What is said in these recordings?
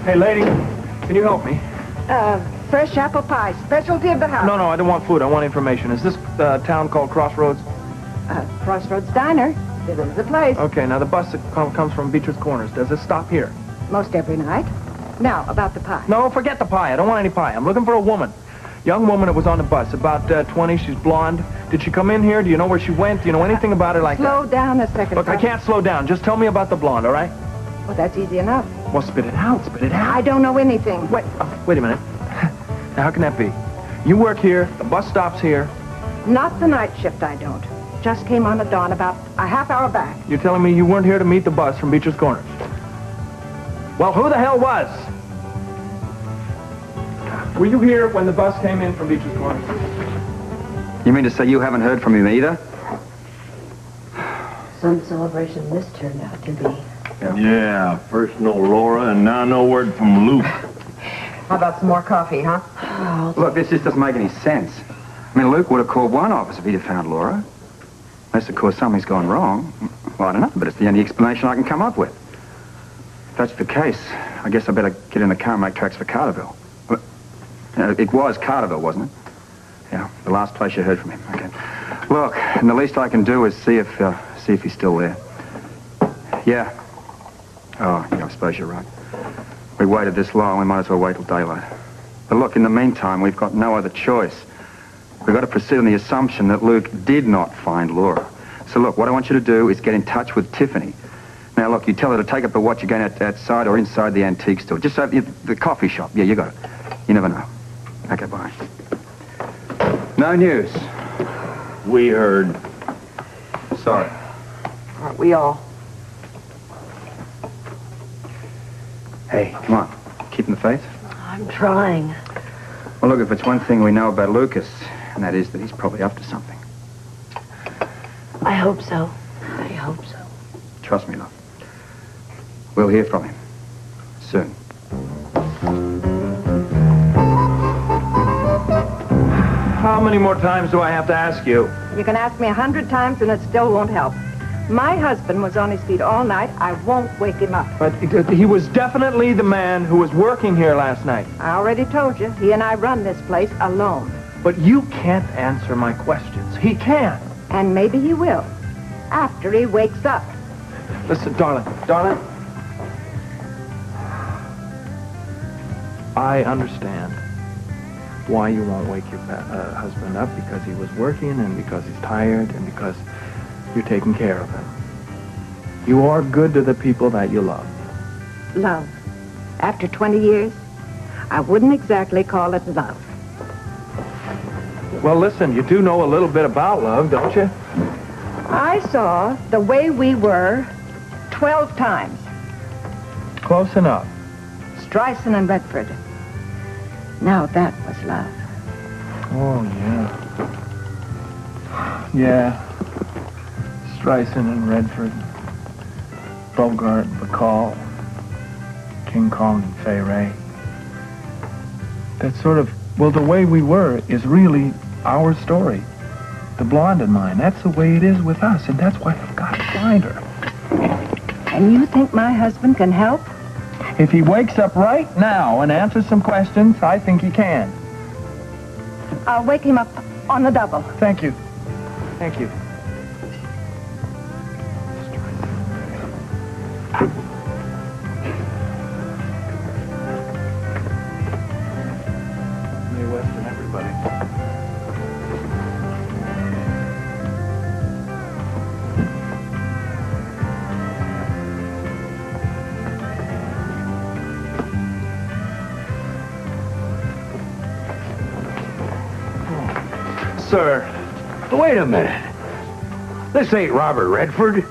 Hey, lady, can you help me? Fresh apple pie, specialty of the house. No, I don't want food. I want information. Is this town called Crossroads? Crossroads Diner. This is the place. Okay, now the bus that comes from Beecher's Corners, does it stop here? Most every night. Now, about the pie. No, forget the pie. I don't want any pie. I'm looking for a woman. Young woman that was on the bus, about 20. She's blonde. Did she come in here? Do you know where she went? Do you know anything about her like that? Slow down a second. Look, I can't slow down. Just tell me about the blonde, all right? Well, that's easy enough. Well, spit it out. Spit it out. I don't know anything. Wait a minute. Now, how can that be? You work here. The bus stops here. Not the night shift, I don't. Just came on at dawn about a half hour back. You're telling me you weren't here to meet the bus from Beecher's Corners? Well, who the hell was? Were you here when the bus came in from Beecher's Corners? You mean to say you haven't heard from him either? Some celebration this turned out to be. Yeah, first no Laura, and now no word from Luke. How about some more coffee, huh? Look, this just doesn't make any sense. I mean, Luke would have called one office if he'd have found Laura. Unless, of course, something's gone wrong. Well, I don't know, but it's the only explanation I can come up with. If that's the case, I guess I better get in the car and make tracks for Carterville. It was Carterville, wasn't it? Yeah, the last place you heard from him. Okay. Look, and the least I can do is see if he's still there. Yeah. Oh, yeah, I suppose you're right. We waited this long, we might as well wait till daylight. But look, in the meantime, we've got no other choice. We've got to proceed on the assumption that Luke did not find Laura. So look, what I want you to do is get in touch with Tiffany. Now look, you tell her to take up the watch again outside or inside the antique store. Just so the coffee shop. Yeah, you got it. You never know. Okay, bye. No news. We heard. Sorry. Aren't we all? Hey, come on. Keeping the faith? I'm trying. Well, look, if it's one thing we know about Lucas, and that is that he's probably up to something. I hope so. I hope so. Trust me, love. We'll hear from him. Soon. How many more times do I have to ask you? You can ask me 100 times and it still won't help. My husband was on his feet all night. I won't wake him up. But he was definitely the man who was working here last night. I already told you, he and I run this place alone. But you can't answer my questions. He can. And maybe he will, after he wakes up. Listen, darling. I understand why you won't wake your husband up, because he was working and because he's tired and because you're taking care of him. You are good to the people that you love. Love. After 20 years, I wouldn't exactly call it love. Well, listen, you do know a little bit about love, don't you? I saw the way we were 12 times. Close enough. Streisand and Redford. Now that was love. Oh, yeah. Yeah. Streisand and Redford. Bogart and Bacall. King Kong and Fay Ray. That sort of, well, the way we were is really our story. The blonde and mine. That's the way it is with us, and that's why I've got to find her. And you think my husband can help? If he wakes up right now and answers some questions, I think he can. I'll wake him up on the double. Thank you. Thank you. May West and everybody. Sir. Wait a minute. This ain't Robert Redford.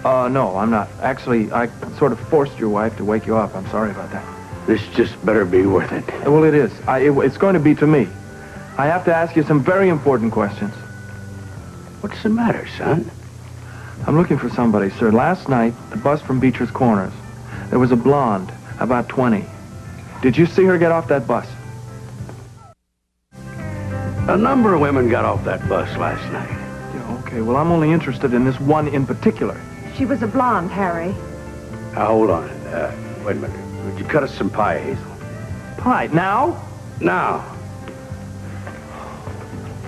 No, I'm not. Actually, I sort of forced your wife to wake you up. I'm sorry about that. This just better be worth it. Well, it is. It's going to be to me. I have to ask you some very important questions. What's the matter, son? I'm looking for somebody, sir. Last night, the bus from Beecher's Corners, there was a blonde, about 20. Did you see her get off that bus? A number of women got off that bus last night. Yeah, okay. Well, I'm only interested in this one in particular. She was a blonde, Harry. Now, hold on. Wait a minute. would you cut us some pie, Hazel? Pie. Now? Now.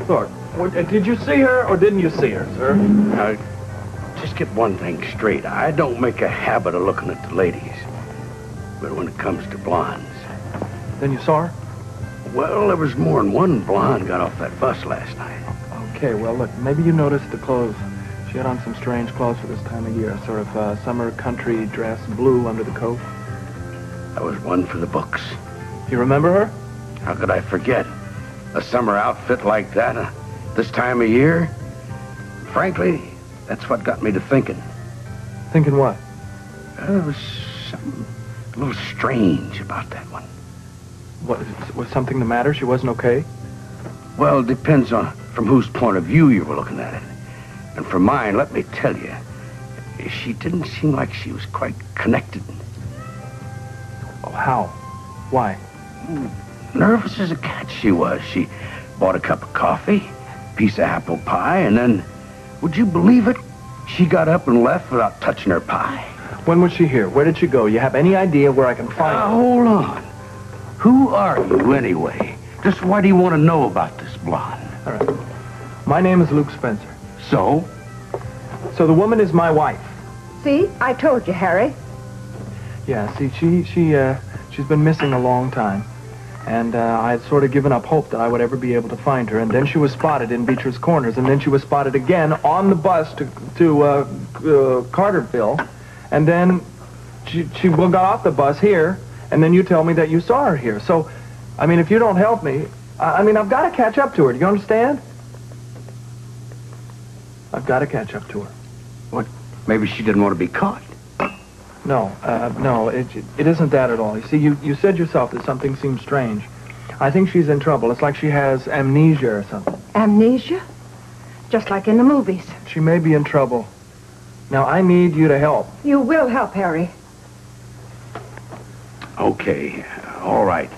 Look, did you see her or didn't you see her, sir? Now, just get one thing straight. I don't make a habit of looking at the ladies. But when it comes to blondes... Then you saw her? Well, there was more than one blonde got off that bus last night. Okay, well, look, maybe you noticed the clothes. She had on some strange clothes for this time of year. Sort of summer country dress, blue under the coat. That was one for the books. You remember her? How could I forget? A summer outfit like that, this time of year? Frankly, that's what got me to thinking. Thinking what? There was something a little strange about that one. What, was something the matter? She wasn't okay? Well, it depends on from whose point of view you were looking at it. And from mine, let me tell you, she didn't seem like she was quite connected. Oh, how? Why? Nervous as a cat she was. She bought a cup of coffee, piece of apple pie, and then, would you believe it? She got up and left without touching her pie. When was she here? Where did she go? You have any idea where I can find her? Hold on. Who are you, anyway? Just why do you want to know about this blonde? All right. My name is Luke Spencer. So? So the woman is my wife. See? I told you, Harry. Yeah, see, she's been missing a long time. And I had sort of given up hope that I would ever be able to find her. And then she was spotted in Beecher's Corners. And then she was spotted again on the bus to Carterville. And then she got off the bus here. And then you tell me that you saw her here. So, I mean, if you don't help me, I've got to catch up to her. Do you understand? I've got to catch up to her. What? Maybe she didn't want to be caught. No, it isn't that at all. You see, you said yourself that something seems strange. I think she's in trouble. It's like she has amnesia or something. Amnesia? Just like in the movies. She may be in trouble. Now, I need you to help. You will help, Harry. Okay, all right.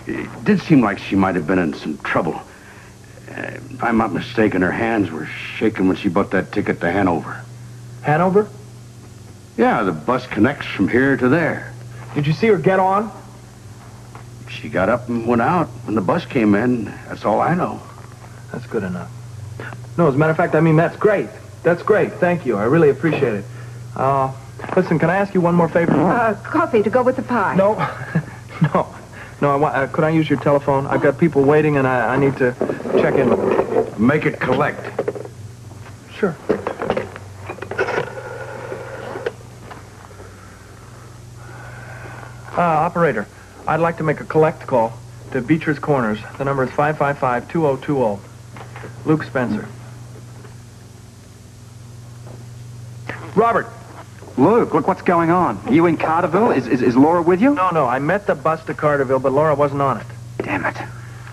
It did seem like she might have been in some trouble. If I'm not mistaken, her hands were shaking when she bought that ticket to Hanover. Hanover? Yeah, the bus connects from here to there. Did you see her get on? She got up and went out when the bus came in. That's all I know. That's good enough. No, as a matter of fact, that's great. That's great. Thank you. I really appreciate it. Listen, can I ask you one more favor? Coffee to go with the pie. No. No, could I use your telephone? I've got people waiting, and I need to check in with them. Make it collect. Sure. Operator, I'd like to make a collect call to Beecher's Corners. The number is 555-2020. Luke Spencer. Robert. Luke, look what's going on. Are you in Carterville? Is Laura with you? No, I met the bus to Carterville, but Laura wasn't on it. Damn it.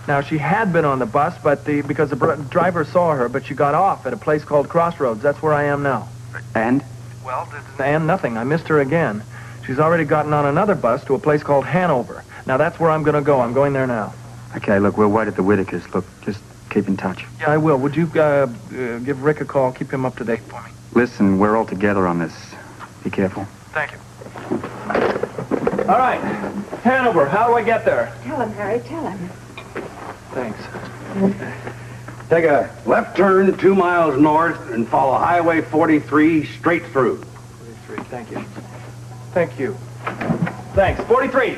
Now, she had been on the bus, but because the driver saw her, but she got off at a place called Crossroads. That's where I am now. And? Well, and nothing. I missed her again. She's already gotten on another bus to a place called Hanover. Now, that's where I'm going to go. I'm going there now. Okay, look, we'll wait at the Whitakers. Look, just keep in touch. Yeah, I will. Would you give Rick a call? Keep him up to date for me. Listen, we're all together on this. Be careful. Thank you. All right. Hanover, how do I get there? Tell him, Harry, tell him. Thanks. Take a left turn 2 miles north and follow Highway 43 straight through. 43, thank you. Thank you. Thanks. 43.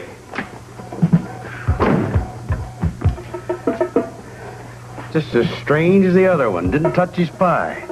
Just as strange as the other one. Didn't touch his pie.